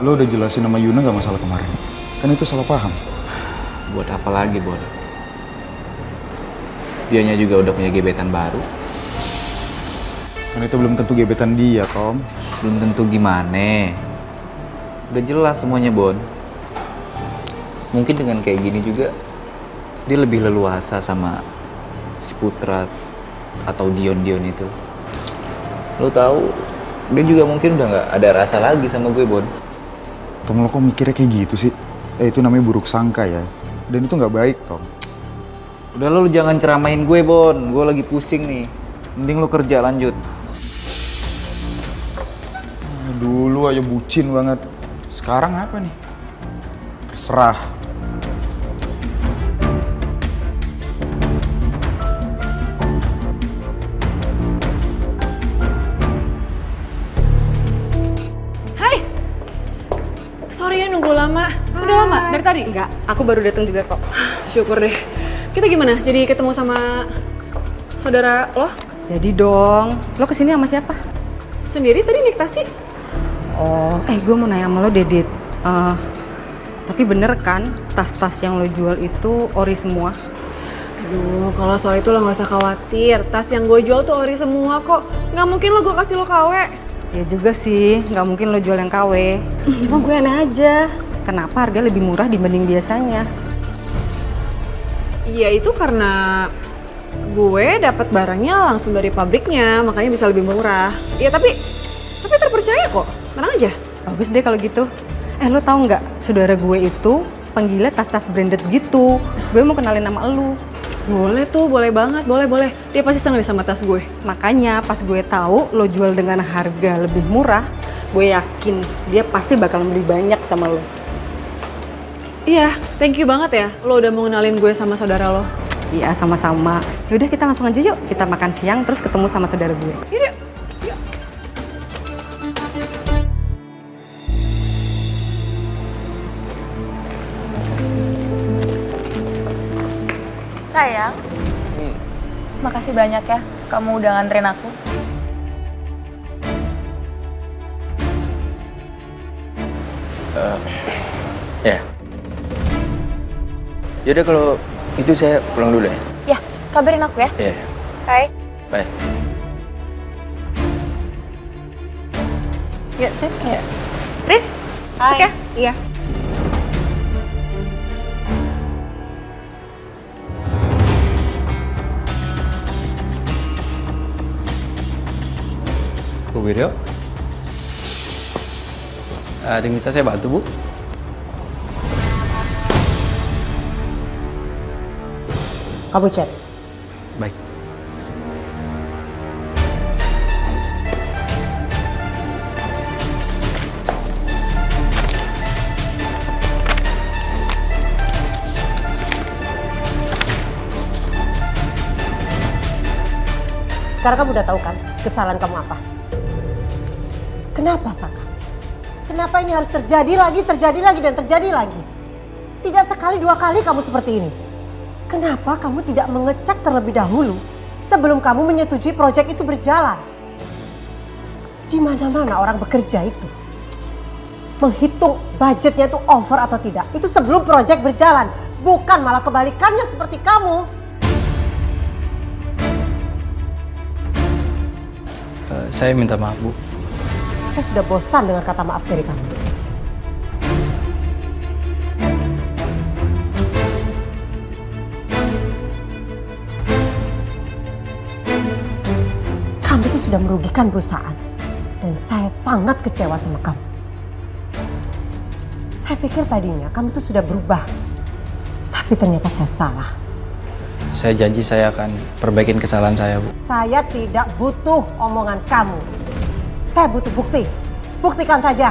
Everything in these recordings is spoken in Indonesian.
Lo udah jelasin sama Yuna gak masalah kemarin? Kan itu salah paham. Buat apa lagi, Bon? Dianya juga udah punya gebetan baru. Kan itu belum tentu gebetan dia, Tom. Belum tentu gimana. Udah jelas semuanya, Bon. Mungkin dengan kayak gini juga dia lebih leluasa sama si Putra atau Dion itu. Lo tahu, dia juga mungkin udah nggak ada rasa lagi sama gue, Bon. Tom, lo kok mikirnya kayak gitu sih? Itu namanya buruk sangka ya. Dan itu nggak baik, Tom. Udah lo jangan ceramain gue, Bon. Gue lagi pusing nih. Mending lo kerja lanjut. Dulu aja bucin banget. Sekarang apa nih? Terserah. Hai. Sorry ya nunggu lama. Udah lama dari tadi? Enggak, aku baru datang juga kok. Syukur deh. Kita gimana? Jadi ketemu sama saudara lo? Jadi dong, lo kesini sama siapa? Sendiri tadi naik taksi? Oh, gue mau nanya sama lo, Dedit. Tapi bener kan, tas-tas yang lo jual itu ori semua? Aduh, kalau soal itu lo gak usah khawatir. Tas yang gue jual tuh ori semua kok. Gak mungkin lo gue kasih lo KW. Ya juga sih, nggak mungkin lo jual yang KW. Cuma gue aneh aja. Kenapa harga lebih murah dibanding biasanya? Iya itu karena gue dapat barangnya langsung dari pabriknya, makanya bisa lebih murah. Iya tapi terpercaya kok. Tenang aja. Bagus deh kalau gitu. Lo tahu nggak, saudara gue itu penggila tas-tas branded gitu. Gue mau kenalin nama lo. Boleh tuh, boleh banget, boleh. Dia pasti seneng deh sama tas gue. Makanya pas gue tahu lo jual dengan harga lebih murah, gue yakin dia pasti bakal beli banyak sama lo. Iya, thank you banget ya. Lo udah mau kenalin gue sama saudara lo. Iya, sama-sama. Yaudah kita langsung aja yuk. Kita makan siang terus ketemu sama saudara gue. Yaudah. Sayang, makasih banyak ya kamu udah nganterin aku. Ya. Yaudah kalau itu saya pulang dulu ya. Ya, kabarin aku ya. Iya. Hai. Bye. Ya, sip. Iya. Rin, masuk ya? Iya. Bu Wiryo, ada yang bisa saya bantu, Bu? Kamu chat. Baik. Sekarang kamu udah tahu kan kesalahan kamu apa? Kenapa Saka? Kenapa ini harus terjadi lagi dan terjadi lagi? Tidak sekali dua kali kamu seperti ini. Kenapa kamu tidak mengecek terlebih dahulu sebelum kamu menyetujui proyek itu berjalan? Di mana-mana orang bekerja itu menghitung budgetnya itu over atau tidak. Itu sebelum proyek berjalan, bukan malah kebalikannya seperti kamu. Saya minta maaf, Bu. Saya sudah bosan dengan kata maaf dari kamu. Kamu itu sudah merugikan perusahaan. Dan saya sangat kecewa sama kamu. Saya pikir tadinya kamu itu sudah berubah. Tapi ternyata saya salah. Saya janji saya akan perbaikin kesalahan saya, Bu. Saya tidak butuh omongan kamu. Saya butuh bukti. Buktikan saja.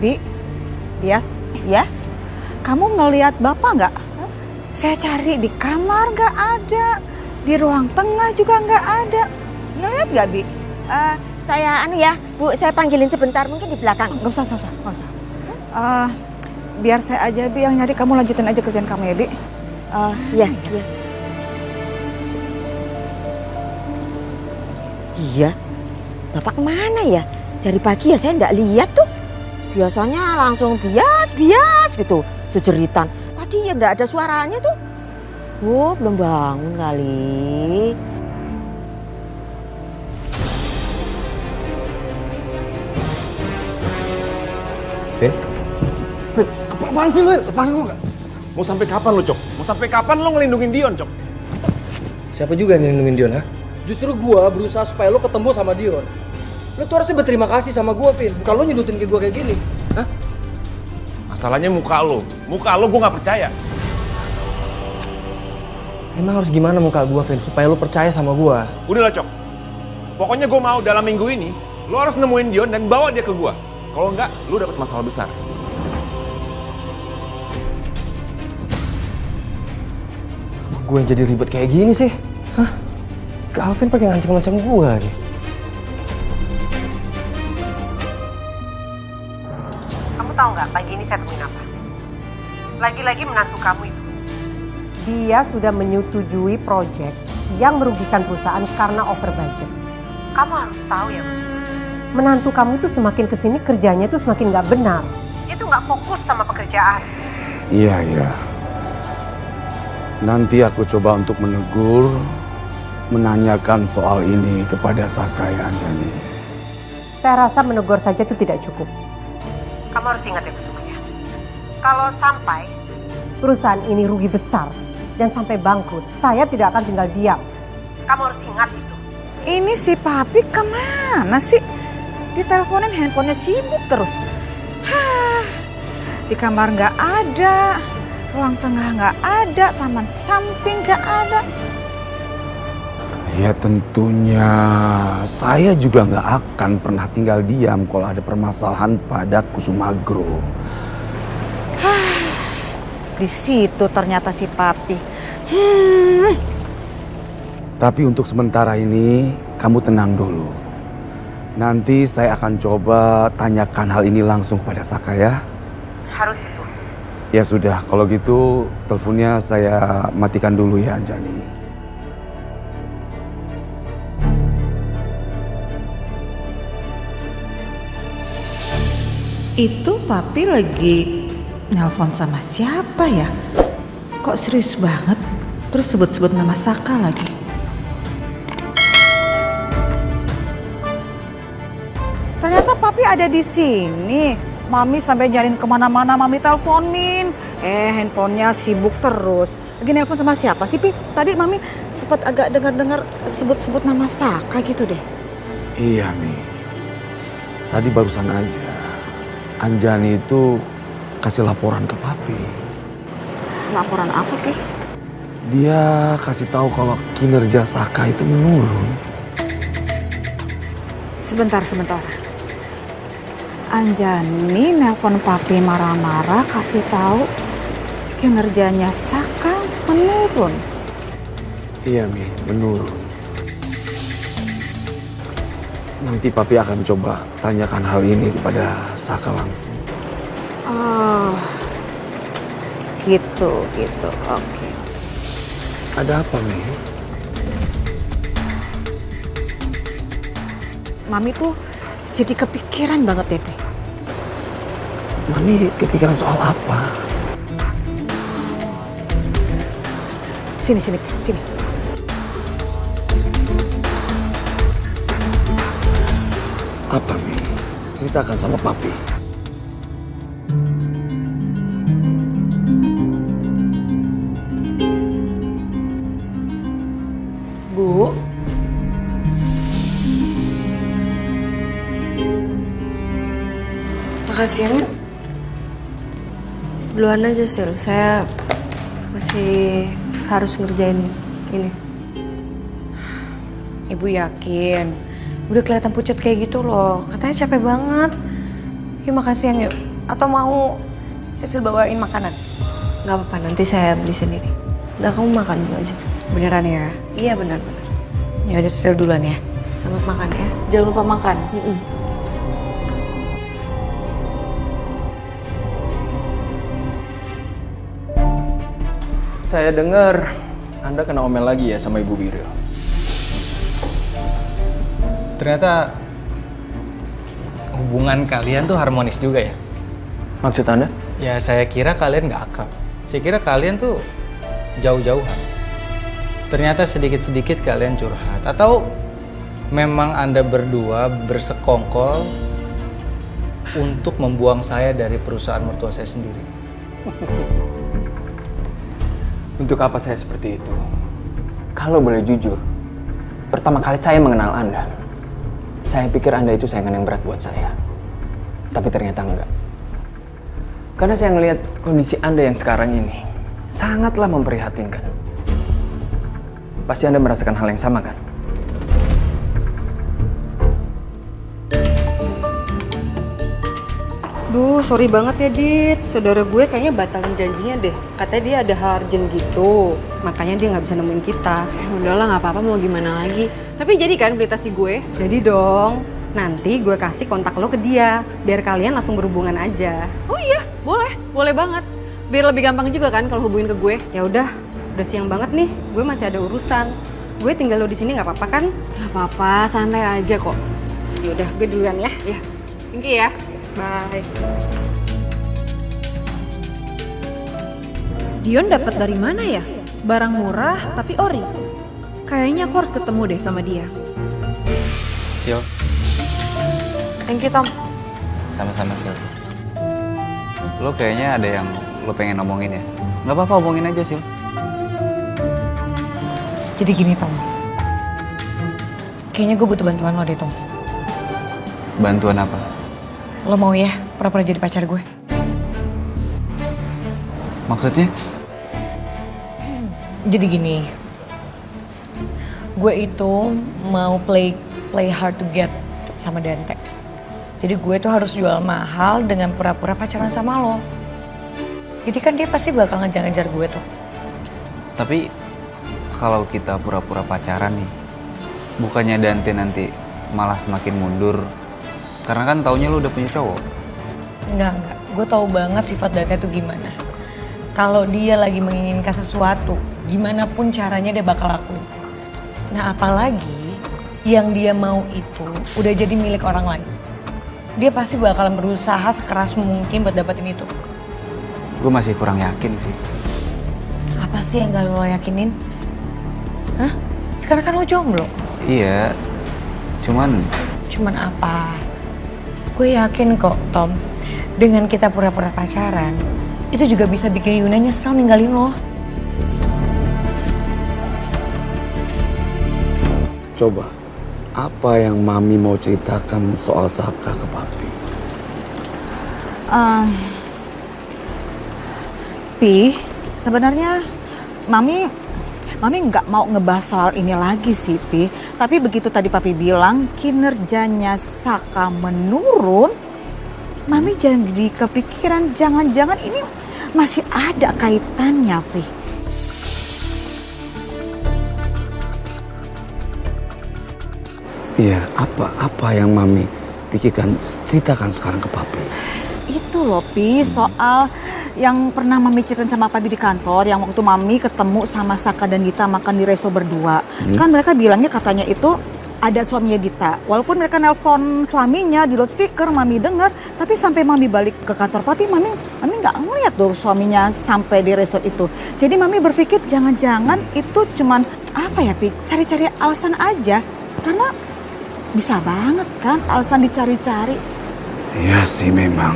Bi, Bias, Ya? kamu ngelihat Bapak nggak? Saya cari di kamar nggak ada, di ruang tengah juga nggak ada. Ngelihat nggak, Bi? Saya ya, Bu, saya panggilin sebentar, mungkin di belakang. Nggak usah. Biar saya aja, Bi, yang nyari. Kamu lanjutin aja kerjaan kamu ya, Bi. Iya. Iya, Bapak kemana ya? Dari pagi ya saya nggak lihat tuh. Biasanya langsung bias gitu, jejeritan. Tadi ya nggak ada suaranya tuh. Oh, belum bangun kali. Vin? Apaan sih lu? Lepasin lu nggak? Mau sampai kapan lu, Cok? Mau sampai kapan lu ngelindungin Dion, Cok? Siapa juga yang ngelindungin Dion, ha? Justru gua berusaha supaya lo ketemu sama Dion. Lo tuh harusnya berterima kasih sama gua, Vin. Bukan lo nyudutin ke gua kayak gini. Hah? Masalahnya muka lo. Muka lo gua nggak percaya. Emang harus gimana muka gua, Vin? Supaya lo percaya sama gua. Udahlah, Cok. Pokoknya gua mau dalam minggu ini lo harus nemuin Dion dan bawa dia ke gua. Kalau enggak, lo dapet masalah besar. Gue yang jadi ribet kayak gini sih. Hah? Alvin pakai ngancam-ngancam gue lagi. Kamu tahu nggak pagi ini saya temuin apa? Lagi-lagi menantu kamu itu. Dia sudah menyetujui proyek yang merugikan perusahaan karena over budget. Kamu harus tahu ya, Mas. Menantu kamu itu semakin kesini kerjanya itu semakin nggak benar. Dia tuh nggak fokus sama pekerjaan. Iya. Nanti aku coba untuk menegur, menanyakan soal ini kepada Saka ya, Anjani. Saya rasa menegur saja itu tidak cukup. Kamu harus ingat ya, semuanya. Kalau sampai perusahaan ini rugi besar dan sampai bangkrut, saya tidak akan tinggal diam. Kamu harus ingat itu. Ini si Papi kemana sih? Diteleponin handphonenya sibuk terus. Di kamar nggak ada, ruang tengah nggak ada, taman samping nggak ada. Ya tentunya saya juga nggak akan pernah tinggal diam kalau ada permasalahan pada Kusumagro. Di situ ternyata si Papi. Tapi untuk sementara ini kamu tenang dulu. Nanti saya akan coba tanyakan hal ini langsung pada Saka ya. Harus itu. Ya sudah, kalau gitu teleponnya saya matikan dulu ya, Anjani. Itu Papi lagi nelpon sama siapa ya? Kok serius banget? Terus sebut-sebut nama Saka lagi. Ternyata Papi ada di sini. Mami sampai nyariin kemana-mana, Mami teleponin. Handphonenya sibuk terus. Lagi nelpon sama siapa sih, Pi? Tadi Mami sempat agak dengar-dengar sebut-sebut nama Saka gitu deh. Iya, Mi. Tadi barusan aja Anjani itu kasih laporan ke Papi. Laporan apa, Pi? Dia kasih tahu kalau kinerja Saka itu menurun. Sebentar. Anjani nelpon Papi marah-marah kasih tahu kinerjanya Saka menurun. Iya, Mi, menurun. Nanti Papi akan coba tanyakan hal ini kepada Saka langsung. Oh, gitu. Oke. Ada apa, Mi? Mami tuh jadi kepikiran banget deh, Pi. Mami kepikiran soal apa? Sini. Apa, Mi? Ceritakan sama Papi. Bu. Makasih ya, Bu. Duluan aja, Sil. Saya masih harus ngerjain ini. Ibu yakin? Udah kelihatan pucat kayak gitu loh. Katanya capek banget. Yuk makasih yang yuk. Atau mau Sisil bawain makanan? Gak apa-apa, nanti saya beli sendiri. Udah, kamu makan dulu aja. Beneran ya? Iya, benar-benar. Ya udah, Sisil duluan ya. Selamat makan ya. Jangan lupa makan. Saya dengar Anda kena omel lagi ya sama Ibu Biril. Ternyata hubungan kalian tuh harmonis juga ya? Maksud Anda? Ya saya kira kalian nggak akrab. Saya kira kalian tuh jauh-jauhan. Ternyata sedikit-sedikit kalian curhat. Atau memang Anda berdua bersekongkol untuk membuang saya dari perusahaan mertua saya sendiri? Untuk apa saya seperti itu? Kalau boleh jujur, pertama kali saya mengenal Anda, saya pikir Anda itu saingan yang berat buat saya. Tapi ternyata enggak. Karena saya melihat kondisi Anda yang sekarang ini sangatlah memprihatinkan. Pasti Anda merasakan hal yang sama kan? Duh, sorry banget ya, Dit. Saudara gue kayaknya batalin janjinya deh. Katanya dia ada hal urgent gitu. Makanya dia nggak bisa nemuin kita. Udahlah, nggak apa-apa, mau gimana lagi. Tapi jadi kan beli tas di gue? Jadi dong, nanti gue kasih kontak lo ke dia. Biar kalian langsung berhubungan aja. Oh iya, boleh banget. Biar lebih gampang juga kan kalau hubungin ke gue. Ya udah siang banget nih. Gue masih ada urusan. Gue tinggal lo di sini nggak apa-apa kan? Nggak apa-apa, santai aja kok. Ya udah, gue duluan ya. Ya, thank you ya. Bye. Dion dapat dari mana ya? Barang murah tapi ori. Kayaknya aku harus ketemu deh sama dia. Sil, Thank you, Tom. sama-sama Sil. Lo kayaknya ada yang lo pengen omongin ya? Nggak apa-apa, omongin aja Sil. Jadi gini, Tom. Kayaknya gue butuh bantuan lo deh, Tom. Bantuan apa? Lo mau ya pura-pura jadi pacar gue? Maksudnya? Jadi gini, gue itu mau play hard to get sama Dante. Jadi gue tuh harus jual mahal dengan pura-pura pacaran sama lo. Jadi kan dia pasti bakal ngejar-ngejar gue tuh. Tapi kalau kita pura-pura pacaran nih, bukannya Dante nanti malah semakin mundur? Karena kan taunya lu udah punya cowok. Enggak. Gue tahu banget sifat Dante tuh gimana. Kalau dia lagi menginginkan sesuatu, gimana pun caranya dia bakal lakuin. Nah apalagi yang dia mau itu udah jadi milik orang lain. Dia pasti bakalan berusaha sekeras mungkin buat dapetin itu. Gue masih kurang yakin sih. Apa sih yang gak lo yakinin? Hah? Sekarang kan lo jomblo. Iya, cuman apa? Gue yakin kok, Tom. Dengan kita pura-pura pacaran, itu juga bisa bikin Yuna nyesel ninggalin lo. Coba, apa yang Mami mau ceritakan soal Saka ke Papi? Pi, sebenarnya Mami nggak mau ngebahas soal ini lagi sih, Pi. Tapi begitu tadi Papi bilang kinerjanya Saka menurun, Mami jadi kepikiran jangan-jangan ini masih ada kaitannya, Pi. Iya, apa yang Mami pikirkan, ceritakan sekarang ke Papi. Itu loh, Pi, soal yang pernah Mami ceritain sama Papi di kantor, yang waktu Mami ketemu sama Saka dan Dita makan di resto berdua. Kan mereka bilangnya katanya itu ada suaminya Dita. Walaupun mereka nelpon suaminya di loudspeaker, Mami dengar, tapi sampai Mami balik ke kantor Papi, Mami nggak ngeliat tuh suaminya sampai di resto itu. Jadi Mami berpikir jangan-jangan itu cuman apa ya, Pi, cari-cari alasan aja. Karena bisa banget kan alasan dicari-cari. Iya sih memang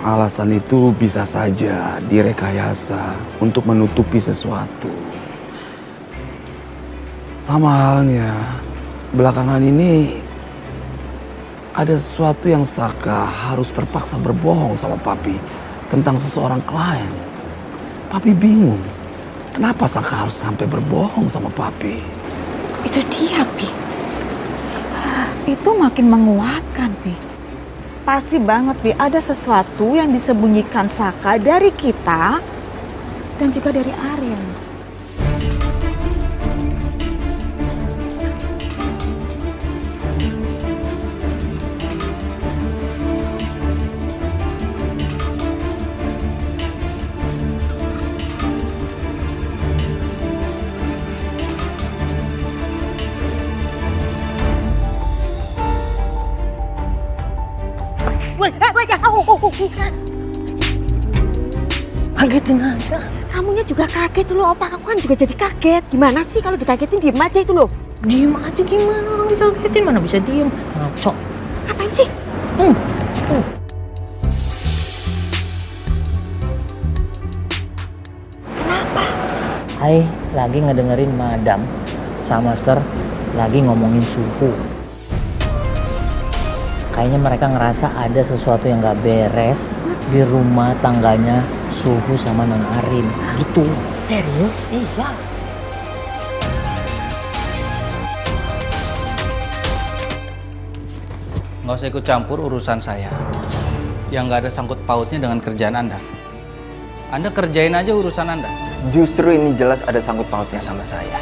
alasan itu bisa saja direkayasa untuk menutupi sesuatu. Sama halnya belakangan ini ada sesuatu yang Saka harus terpaksa berbohong sama Papi tentang seseorang klien. Papi bingung, kenapa Saka harus sampai berbohong sama Papi? Itu dia, Pi. Itu makin menguatkan, Pi. Pasti banget, Bi. Ada sesuatu yang disembunyikan Saka dari kita dan juga dari Arin. Kagetin aja. Kamunya juga kaget loh, opa aku kan juga jadi kaget. Gimana sih kalau dikagetin diem aja itu loh. Diem aja gimana, orang dikagetin mana bisa diem. Ngaco. Apaan sih? Hai, lagi ngedengerin madam sama Sir lagi ngomongin suhu. Kayaknya mereka ngerasa ada sesuatu yang gak beres di rumah tangganya Suhu sama Non Arin. Gitu. Serius? Iya. Nggak usah ikut campur urusan saya. Yang nggak ada sangkut pautnya dengan kerjaan Anda. Anda kerjain aja urusan Anda. Justru ini jelas ada sangkut pautnya sama saya.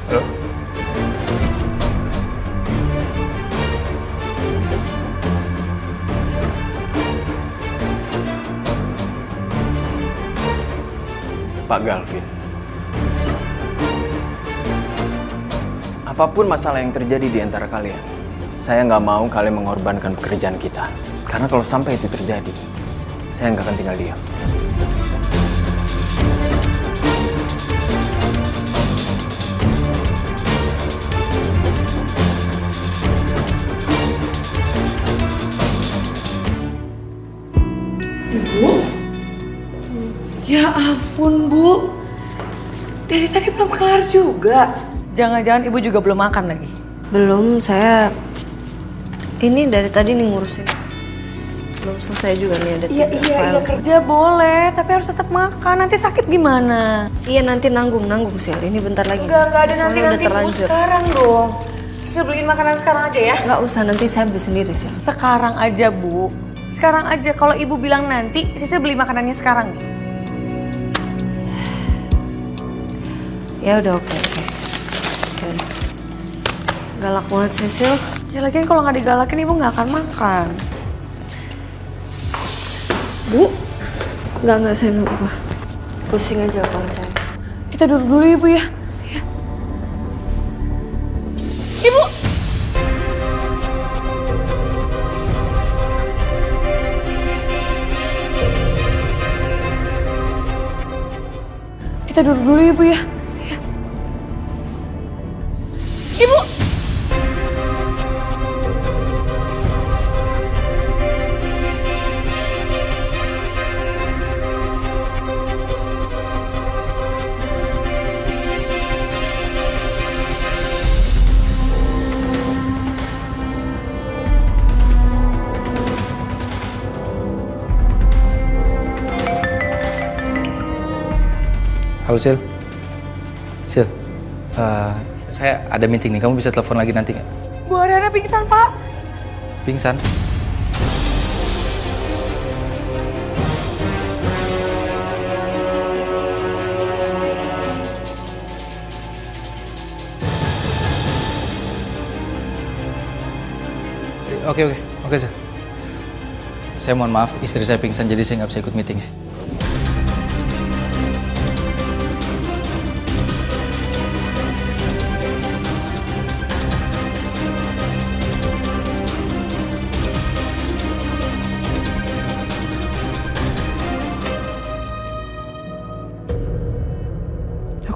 Halo? Pak Galvin. Apapun masalah yang terjadi di antara kalian, saya nggak mau kalian mengorbankan pekerjaan kita. Karena kalau sampai itu terjadi, saya nggak akan tinggal diam. Ibu? Ya ampun, Bu. Dari tadi belum kelar juga. Jangan-jangan ibu juga belum makan lagi. Belum, saya ini dari tadi nih ngurusin. Belum selesai juga nih ada Iya, 3 iya, file. kerja boleh, tapi harus tetap makan. Nanti sakit gimana? Iya nanti nanggung Sel. Ini bentar lagi. Enggak ada Soalnya nanti udah Bu, terlanjur. sekarang dong. Saya beliin makanan sekarang aja ya. Nggak usah, nanti saya beli sendiri Sel. Sekarang aja, Bu. Sekarang aja. Kalau ibu bilang nanti, Sisil beli makanannya sekarang nih. Ya udah oke. Galak banget Sisil. Ya lagian kalau nggak digalakin ibu nggak akan makan. Bu? Nggak saya nggak apa. Pusing aja kalau saya. Kita duduk dulu ya, Bu ya. Ya. Ibu! Kita duduk dulu ya, Bu ya. Ya. Ibu! Halo Sil. Sil, saya ada meeting nih. Kamu bisa telepon lagi nanti nggak? Bu Ariana pingsan, Pak. Pingsan? Oke Sil. Saya mohon maaf, istri saya pingsan jadi saya nggak bisa ikut meeting ya.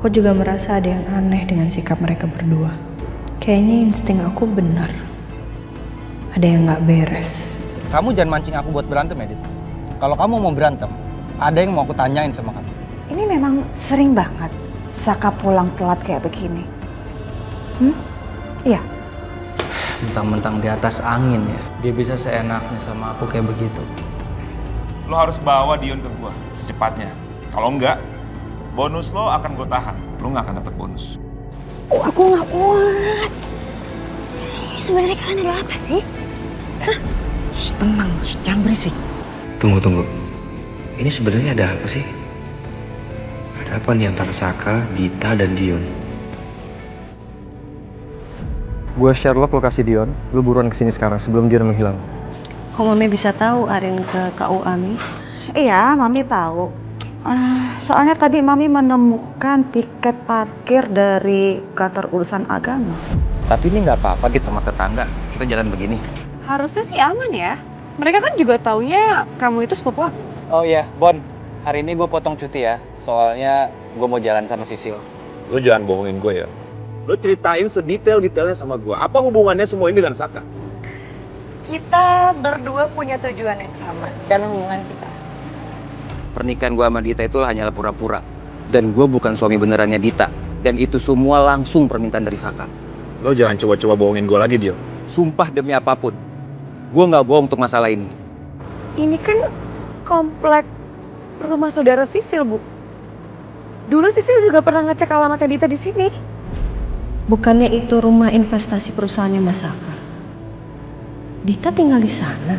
Aku juga merasa ada yang aneh dengan sikap mereka berdua. Kayaknya insting aku benar. Ada yang nggak beres. Kamu jangan mancing aku buat berantem, Edit. Kalau kamu mau berantem, ada yang mau aku tanyain sama kamu. Ini memang sering banget Saka pulang telat kayak begini. Iya. Mentang-mentang di atas angin ya, dia bisa seenaknya sama aku kayak begitu. lo harus bawa Dion ke gua secepatnya. Kalau enggak, bonus lo akan gue tahan. Lo nggak akan dapat bonus. Oh, aku nggak kuat. Sebenarnya kalian ada apa sih? Hah? Shh, tenang, jangan berisik. Tunggu. Ini sebenarnya ada apa sih? Ada apa nih antara Saka, Dita, dan Dion? Gue Sherlock lokasi Dion. Lu buruan kesini sekarang sebelum Dion menghilang. Kok Mami bisa tahu Arin ke KUA Mi? Iya, Mami tahu. Soalnya tadi Mami menemukan tiket parkir dari kantor urusan agama. Tapi ini nggak apa-apa gitu sama tetangga. Kita jalan begini. Harusnya sih aman ya. Mereka kan juga taunya kamu itu sepupu aku. Oh iya, Bon. Hari ini gue potong cuti ya. Soalnya gue mau jalan sama Sisil. Lo jangan bohongin gue ya. Lo ceritain sedetail-detailnya sama gue. Apa hubungannya semua ini dengan Saka? Kita berdua punya tujuan yang sama dalam hubungan kita. Pernikahan gue sama Dita itu hanyalah pura-pura. Dan gue bukan suami benerannya Dita. Dan itu semua langsung permintaan dari Saka. Lo jangan coba-coba bohongin gue lagi, Dio. Sumpah demi apapun. Gue nggak bohong untuk masalah ini. Ini kan komplek rumah saudara Sisil, Bu. Dulu Sisil juga pernah ngecek alamatnya Dita di sini. Bukannya itu rumah investasi perusahaannya Mas Saka? Dita tinggal di sana.